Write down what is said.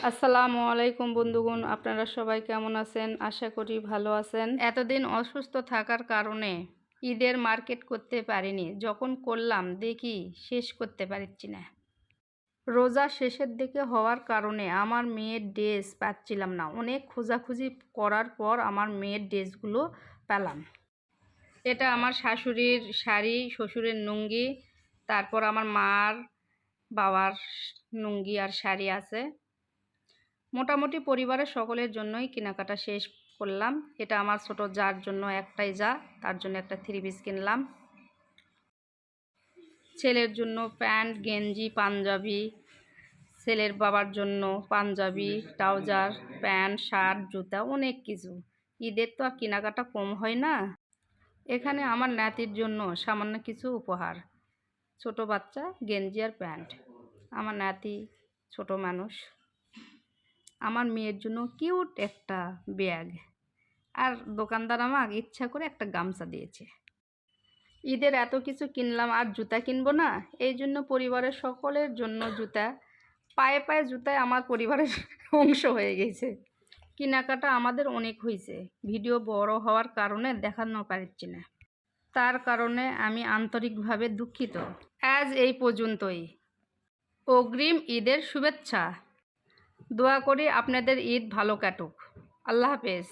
আসসালামু আলাইকুম বন্ধুগণ, আপনারা সবাই কেমন আছেন? আশা করি ভালো আছেন। এতদিন অসুস্থ থাকার কারণে ঈদের মার্কেট করতে পারিনি। যখন করলাম দেখি শেষ করতে পারছি না। রোজা শেষের দিকে হওয়ার কারণে আমার মেয়ের ড্রেস পাচ্ছিলাম না। অনেক খোঁজাখুঁজি করার পর আমার মেয়ের ড্রেসগুলো পেলাম। এটা আমার শাশুড়ির শাড়ি, শ্বশুরের লুঙ্গি, তারপর আমার মার বাবার লুঙ্গি আর শাড়ি আছে। মোটামুটি পরিবারের সকলের জন্যই কেনাকাটা শেষ করলাম। এটা আমার ছোট জার জন্য একটাই যা, তার জন্য একটা 3 পিস কিনলাম। ছেলের জন্য প্যান্ট, গেঞ্জি, পাঞ্জাবি, ছেলের বাবার জন্য পাঞ্জাবি, ট্রাউজার, প্যান্ট, শার্ট, জুতা, অনেক কিছু। ঈদের তো আর কেনাকাটা কম হয় না। এখানে আমার নাতির জন্য সামান্য কিছু উপহার, ছোট বাচ্চা গেঞ্জি আর প্যান্ট। আমার নাতি ছোট মানুষ। আমার মেয়ের জন্য কিউট একটা ব্যাগ, আর দোকানদার আমাকে ইচ্ছা করে একটা গামছা দিয়েছে। ঈদের এত কিছু কিনলাম, আর জুতা কিনবো না? এই জন্য পরিবারের সকলের জন্য জুতা। পায়ে পায়ে জুতায় আমার পরিবারের অংশ হয়ে গেছে। কেনাকাটা আমাদের অনেক হয়েছে, ভিডিও বড় হওয়ার কারণে দেখানো পারছি না। তার কারণে আমি আন্তরিকভাবে দুঃখিত। আজ এই পর্যন্তই। অগ্রিম ঈদের শুভেচ্ছা। দোয়া করি আপনাদের ঈদ ভালো কাটুক। আল্লাহ হাফেজ।